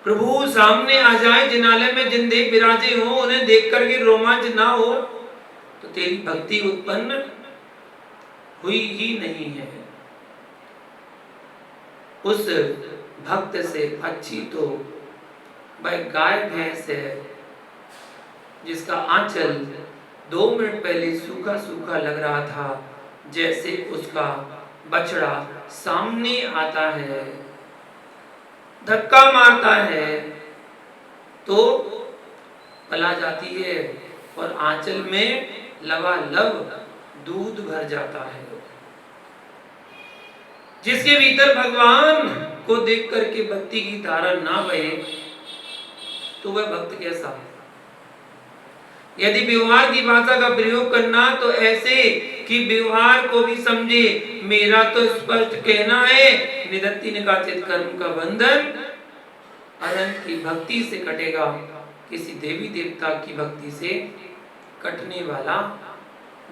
प्रभु सामने आ जाए, जिनालय में जिन देव विराजे हो, उन्हें देख करके रोमांच ना हो तो तेरी भक्ति उत्पन्न हुई ही नहीं है। उस भक्त से अच्छी तो वह गाय भैंस है जिसका आंचल 2 मिनट पहले सूखा सूखा लग रहा था, जैसे उसका बछड़ा सामने आता है, धक्का मारता है तो पला जाती है और आंचल में लबालब दूध भर जाता है। जिसके भीतर भगवान को देख करके भक्ति की धारा ना बहे तो वह भक्त कैसा है? यदि व्यवहार की भाषा का प्रयोग करना तो ऐसे कि व्यवहार को भी समझे। मेरा तो स्पष्ट कहना है, निदत्ति निकाचित कर्म का बंधन अनंत की भक्ति से कटेगा। किसी देवी देवता की भक्ति से कटने वाला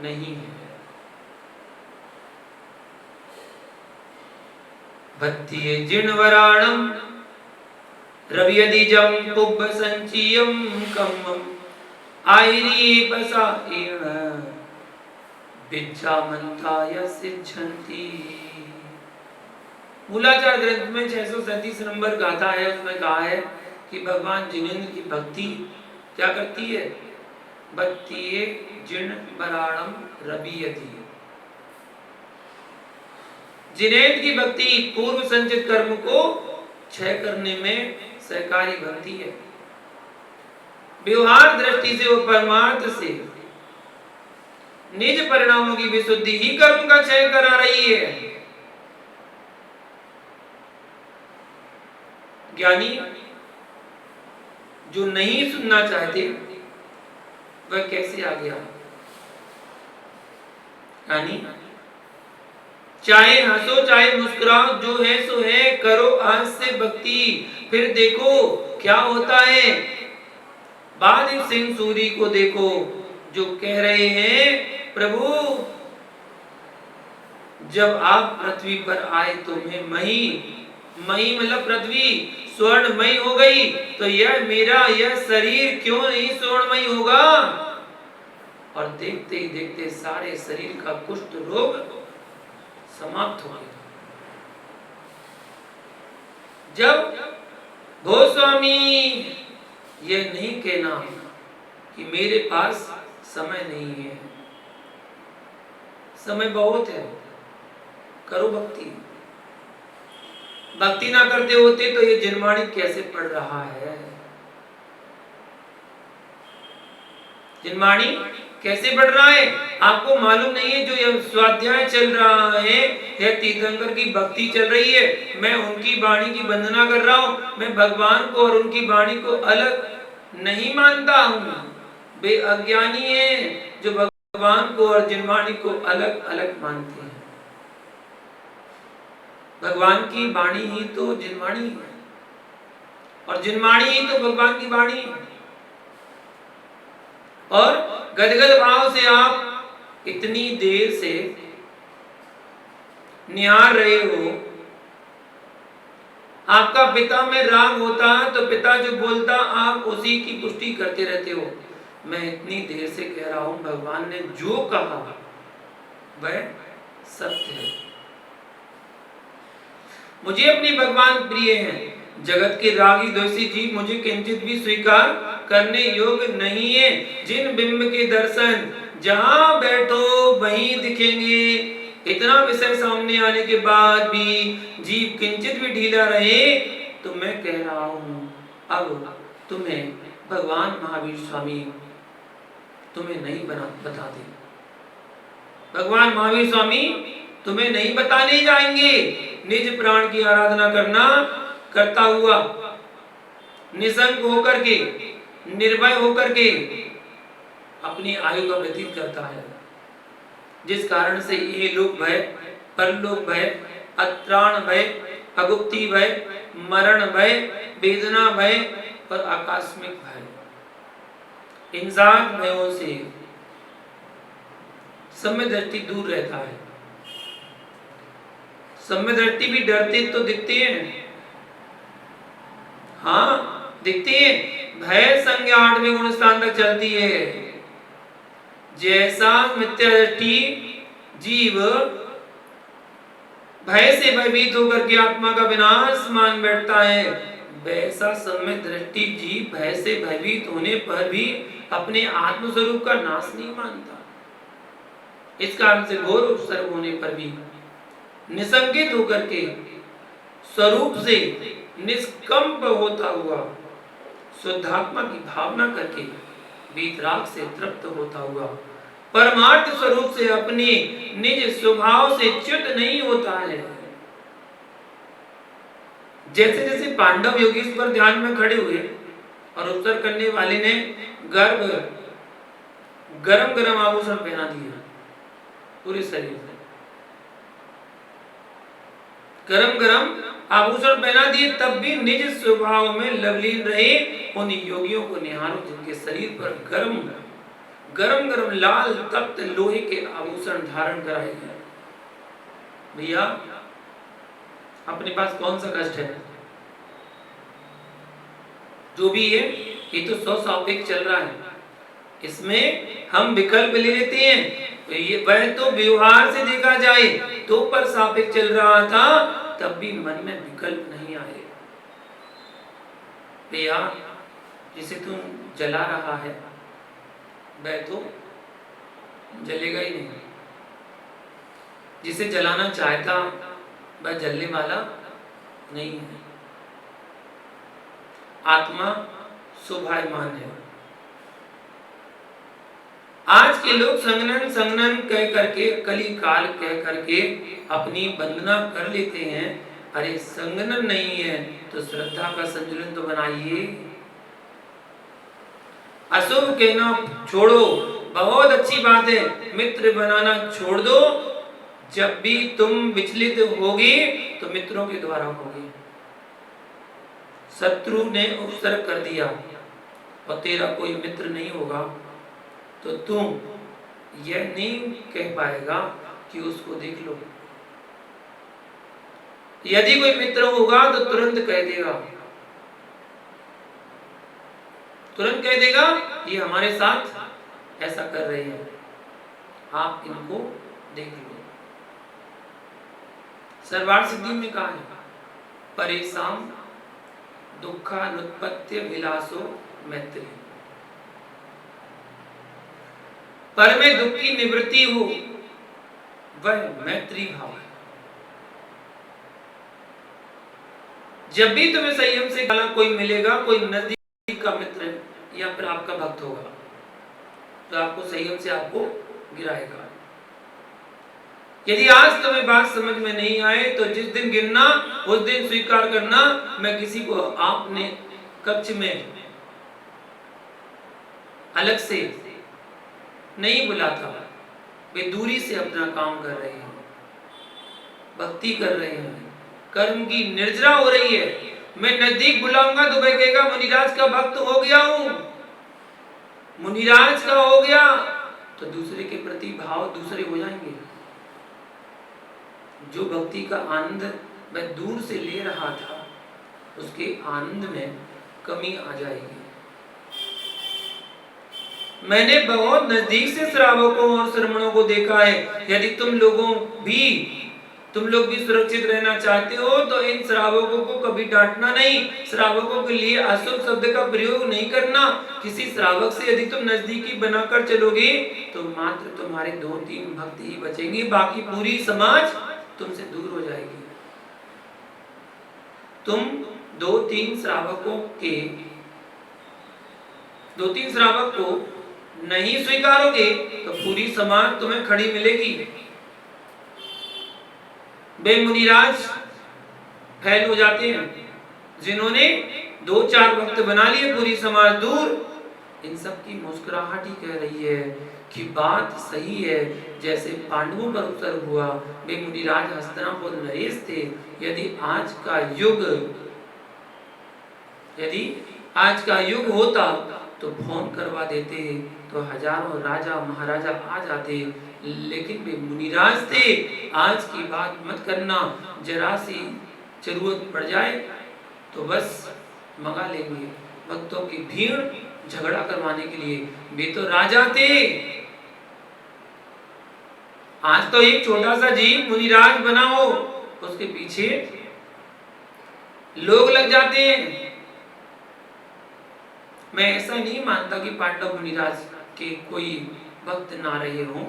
नहीं है। भक्ति जिणवराणम रवियदिजम पुब्ब संचियम कम्मम आईरी पसाएण विद्यामंताय सिद्धंती। मूलाचार ग्रंथ में 637 नंबर गाथा है, उसमें कहा है कि भगवान जिनेंद्र की भक्ति क्या करती है? भक्ति जिणवराणम रवियदि। जिनेंद्र की भक्ति पूर्व संचित कर्म को क्षय करने में सहकारी बनती है। व्यवहार दृष्टि से वो परमार्थ से निज परिणामों की विशुद्धि ही कर्म का क्षय करा रही है। ज्ञानी जो नहीं सुनना चाहते वह कैसे आ गया? यानी चाहे हंसो चाहे मुस्कुराओ, जो है सो है, करो आज से भक्ति, फिर देखो क्या होता है। बादल सिंह सूरी को देखो जो कह रहे हैं, प्रभु जब आप पृथ्वी पर आए तो मैं मही मतलब पृथ्वी स्वर्णमयी हो गई, तो यह शरीर क्यों नहीं स्वर्णमयी होगा? और देखते ही देखते सारे शरीर का कुष्ठ रोग समाप्त हो गया। जब गोस्वामी यह नहीं कहना कि मेरे पास समय नहीं है, समय बहुत है, करो भक्ति। भक्ति ना करते होते तो ये जिनवाणी कैसे पढ़ रहा है? जिनवाणी कैसे बढ़ रहा है? आपको मालूम नहीं है? जो यह स्वाध्याय चल रहा है, यह तीर्थंकर की भक्ति चल रही है, मैं उनकी वाणी की वंदना कर रहा हूं। मैं भगवान को और उनकी वाणी को अलग नहीं मानता हूं। वे अज्ञानी हैं जो भगवान को और जिनवाणी को अलग अलग मानते हैं। भगवान की वाणी ही तो जिनवाणी है और जिनवाणी ही तो भगवान की वाणी है। और गदगद भाव से आप इतनी देर से निहार रहे हो। आपका पिता में राग होता तो पिता जो बोलता आप उसी की पुष्टि करते रहते हो। मैं इतनी देर से कह रहा हूं भगवान ने जो कहा वह सत्य है। मुझे अपने भगवान प्रिय हैं। जगत के रागी द्वेषी जीव मुझे किंचित भी स्वीकार करने योग्य नहीं है। जिन बिंब के दर्शन जहां बैठो वहीं दिखेंगे। इतना विषय सामने आने के बाद भी जीव किंचित भी ढीला रहे तो मैं कह रहा हूं अब तुम्हें भगवान महावीर स्वामी तुम्हें नहीं बता दे। भगवान महावीर स्वामी तुम्हें नहीं बताने जाएंगे। निज प्राण की आराधना करता हुआ, निसंग होकर के, निर्भय होकर के अपनी आयु का व्यतीत करता है। जिस कारण से ये लोक भय, परलोक भय, अत्राण भय, अगुप्ति भय, मरण भय, वेदना भय और आकस्मिक भय, इन सात भयों से सम्य दृष्टि दूर रहता है। सम्य दृष्टि भी डरते तो दिखते हैं, हाँ दिखते हैं। भय संज्ञा 8वें गुण स्थान तक चलती है। जैसा मिथ्या दृष्टि जीव भय से भयभीत होकर के आत्मा का विनाश मान बैठता है, वैसा सम्य दृष्टि जीव भय से भयभीत होने पर भी अपने आत्म स्वरूप का नाश नहीं मानता। इस कारण से घोर उपसर्ग होने पर भी निसंकित होकर के स्वरूप से निष्कंप होता हुआ शुद्धात्मा की भावना करके वीतराग से तृप्त होता हुआ परमार्थ स्वरूप से अपने निज स्वभाव से च्युत नहीं होता है। जैसे जैसे पांडव योगेश्वर ध्यान में खड़े हुए और उपसर्ग करने वाले ने गरम गरम आभूषण पहना दिया पूरे शरीर में, गरम गरम आभूषण पहना दिए, तब भी निज स्वभाव में लवलीन रहे। उन योगियों को निहारो जिनके शरीर पर गरम गरम लाल तप्त लोहे के आभूषण धारण कराए गए। भैया अपने पास कौन सा कष्ट है? जो भी है ये तो सौ सापेक्ष चल रहा है, इसमें हम विकल्प ले लेते हैं। ये वह तो व्यवहार से देखा जाए तो पर सापेक्ष चल रहा था, तब भी मन में विकल्प नहीं आए। भैया जिसे तुम जला रहा है वह तो जलेगा ही नहीं, जिसे जलाना चाहता वह जलने वाला नहीं है। आत्मा शोभायमान है। आज के लोग संगनन कह करके, कली काल कह करके अपनी वंदना कर लेते हैं। अरे संगनन नहीं है तो श्रद्धा का संतुलन तो बनाइए। अशुभ कहना छोड़ो, बहुत अच्छी बात है, मित्र बनाना छोड़ दो। जब भी तुम विचलित होगे तो मित्रों के द्वारा होगे। शत्रु ने उपसर्ग कर दिया और तेरा कोई मित्र नहीं होगा तो तुम यह नहीं कह पाएगा कि उसको देख लो। यदि कोई मित्र होगा तो तुरंत कह देगा, तुरंत कह देगा ये हमारे साथ ऐसा कर रहे हैं, आप इनको देख लो। सर्वार्थ सिद्धि में कहा है, परेशान दुखानुत्पत्ति विलासो मैत्री। पर में दुख की निवृत्ति हो वह मैत्री भाव है। जब भी तुम्हें संयम से कोई मिलेगा, कोई नजदीक का मित्र या फिर आपका भक्त होगा तो आपको संयम से आपको गिराएगा। यदि आज तुम्हें बात समझ में नहीं आए तो जिस दिन गिरना उस दिन स्वीकार करना, मैं किसी को आपने कक्ष में अलग से नहीं बुलाता, वे दूरी से अपना काम कर रहे हैं, भक्ति कर रहे हैं, कर्म की निर्जरा हो रही है। मैं नजदीक बुलाऊंगा तो वह कहेगा मुनिराज का भक्त हो गया हूं, मुनिराज का हो गया, तो दूसरे के प्रति भाव दूसरे हो जाएंगे। जो भक्ति का आनंद वह दूर से ले रहा था उसके आनंद में कमी आ जाएगी। मैंने बहुत नजदीक से श्रावकों और श्रमणों को देखा है। यदि तुम लोग भी सुरक्षित रहना चाहते हो तो इन श्रावकों को कभी डांटना नहीं, श्रावकों के लिए अशुभ शब्द का प्रयोग नहीं करना। किसी श्रावक से यदि तुम नजदीकी बनाकर चलोगे तो मात्र तुम्हारे 2-3 भक्त ही बचेंगे, बाकी पूरी समाज तुमसे दूर हो जाएगी। तुम 2-3 श्रावक को नहीं स्वीकारोगे तो पूरी समाज तुम्हें खड़ी मिलेगी। वे मुनिराज फैल हो जाते हैं, जिन्होंने 2-4 भक्त बना लिए पूरी समाज दूर। इन सब की मुस्कुराहट ही कह रही है कि बात सही है। जैसे पांडवों पर उत्सर्ग हुआ, वे मुनिराज हस्तिनापुर नरेश थे। यदि आज का युग होता तो फोन करवा देते तो हजारों राजा महाराजा आ जाते, लेकिन वे मुनिराज थे। आज की बात मत करना, जरा सी जरूरत पड़ जाए तो बस मंगा लेंगे भक्तों की भीड़ झगड़ा करवाने के लिए। वे तो राजा थे। आज तो एक छोटा सा जीव मुनिराज बना हो, उसके पीछे लोग लग जाते हैं। मैं ऐसा नहीं मानता कि पांडव मुनिराज के कोई भक्त ना रहे हों।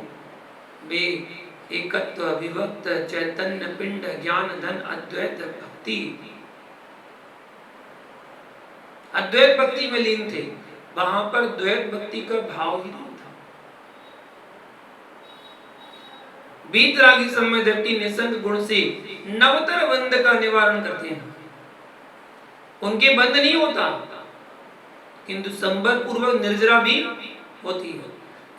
वे एकत्व विभक्त चैतन्य पिंड ज्ञान धन अद्वैत भक्ति में लीन थे। वहां पर द्वैत भक्ति का भाव ही नहीं था। बीतरागी समय दृष्टि निसंग गुण से नवतर बंध का निवारण करते हैं। उनके बंध नहीं होता किंतु संबर पूर्वक निर्जरा भी होती है।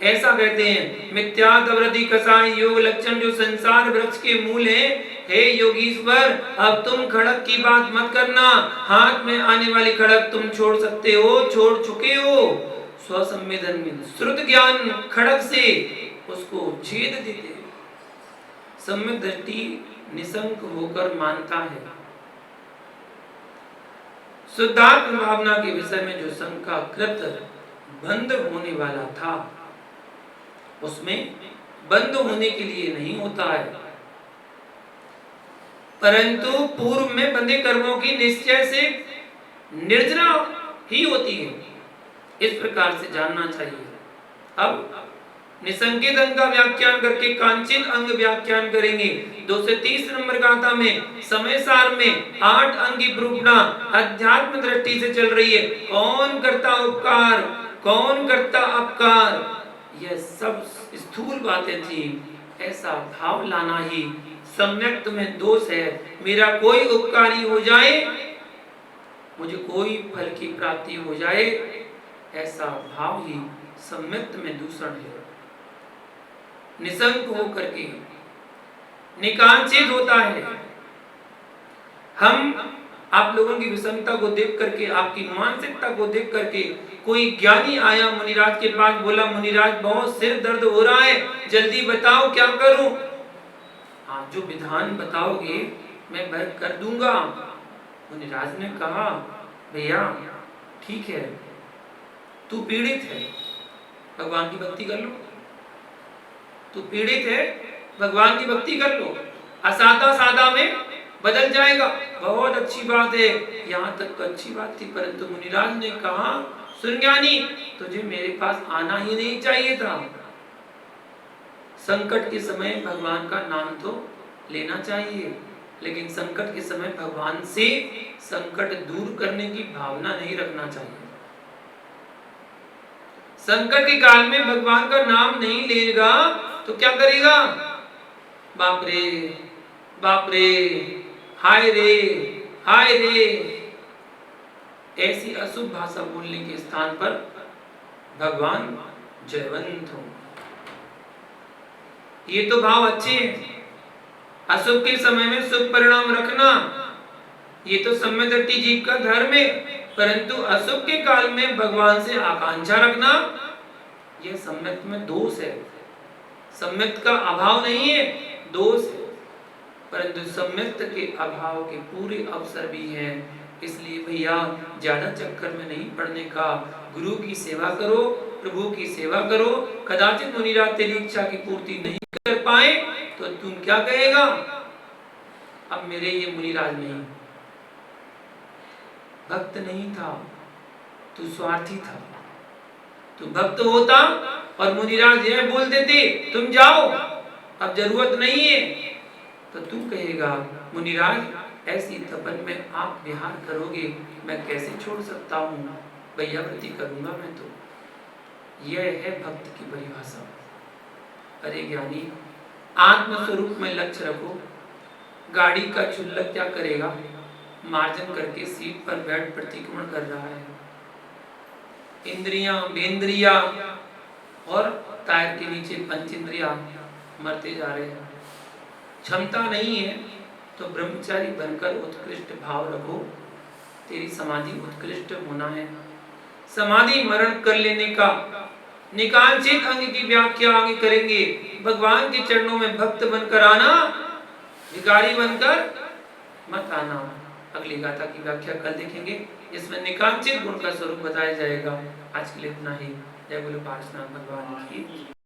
ऐसा कहते हैं। मिथ्या तवरति कसाय योग लक्षण जो संसार वृक्ष के मूल हैं। हे योगीश्वर, अब तुम खड़ग की बात मत करना। हाथ में आने वाली खड़ग तुम छोड़ सकते हो, छोड़ चुके हो। स्वसंवेदन में श्रुत ज्ञान खड़ग से उसको छेद देते। सम्यक दृष्टि निशंक होकर मानता है। शुद्धात्म भावना के विषय में जो शंका कृत बंद होने वाला था, उसमें बंद होने के लिए नहीं होता है, परंतु पूर्व में बंधे कर्मों की निश्चय से निर्जना ही होती है। इस प्रकार से जानना चाहिए। अब निसंकेत अंग का व्याख्यान करके कांचित अंग व्याख्यान करेंगे। 230 नंबर गाथा में समय सार में 8 अंग की प्रूपणा अध्यात्म दृष्टि से चल रही है। कौन करता उपकार, कौन करता अपकार, यह सब स्थूल बातें थी। ऐसा भाव लाना ही सम्यक तुम्हें दोष है। मेरा कोई उपकारी हो जाए, मुझे कोई फल की प्राप्ति हो जाए, ऐसा भाव ही सम्यक में दूषण है। निसंक हो करके निकांचित होता है। हम आप लोगों की विषमता को देख करके, आपकी मानसिकता को देख करके, कोई ज्ञानी आया मुनिराज के पास, बोला मुनिराज बहुत सिर दर्द हो रहा है, जल्दी बताओ क्या करूं। आप जो विधान बताओगे मैं वह कर दूंगा। मुनिराज ने कहा भैया ठीक है, तू पीड़ित है, भगवान की भक्ति कर लो। तू पीड़ित है, भगवान की भक्ति कर लो, असादा सादा में बदल जाएगा। बहुत अच्छी बात है, यहाँ तक तो अच्छी बात थी, परंतु मुनिराज ने कहा सुन ज्ञानी, तुझे मेरे पास आना ही नहीं चाहिए था। संकट के समय भगवान का नाम तो लेना चाहिए, लेकिन संकट के समय भगवान से संकट दूर करने की भावना नहीं रखना चाहिए। संकट के काल में भगवान का नाम नहीं लेगा तो क्या करेगा? बाप रे, बाप रे, हाय रे, हाय रे, ऐसी अशुभ भाषा बोलने के स्थान पर भगवान जयवंत हो। ये तो भाव अच्छे हैं। अशुभ के समय में शुभ परिणाम रखना, ये तो सम्यदृष्टि जीव का धर्म है, परंतु अशुभ के काल में भगवान से आकांक्षा रखना, यह सम्यक में दोष है। सम्यक का अभाव नहीं है, दोष है, परंतु सम्यक के अभाव के पूरे अवसर भी हैं। इसलिए भैया ज्यादा चक्कर में नहीं पड़ने का, गुरु की सेवा करो, प्रभु की सेवा करो। कदाचित मुनिराज तेरी इच्छा की पूर्ति नहीं कर पाए तो तुम क्या कहेगा? अब मेरे ये मुनिराज नहीं, भक्त नहीं था, तू स्वार्थी था। तू भक्त होता और मुनिराज यह बोल देते तुम जाओ, अब जरूरत नहीं है, तो तू कहेगा मुनिराज ऐसी तपन में आप विहार करोगे, मैं कैसे छोड़ सकता हूँ, भैया व्रती करूंगा मैं तो। यह है भक्त की परिभाषा। अरे ज्ञानी, आत्म स्वरूप में लक्ष्य रखो। गाड़ी का चुल्लक क्या करेगा? मार्जन करके सीट पर बैठ प्रतिक्रमण कर रहा है। इंद्रियां, बेंद्रियां और टायर के नीचे पंचेंद्रियां मरते जा रहे हैं। क्षमता नहीं है तो ब्रह्मचारी बनकर उत्कृष्ट भाव रखो। तेरी समाधि उत्कृष्ट होना है। समाधि मरण कर लेने का निकांचित अंग की व्याख्या आगे करेंगे। भगवान के चरणों में भक्त बनकर आना, भिखारी बनकर मत आना। अगली गाथा की व्याख्या कल देखेंगे, इसमें निकांचित गुण का स्वरूप बताया जाएगा। आज के लिए इतना ही। जय बोलो पार्श्वनाथ भगवान की।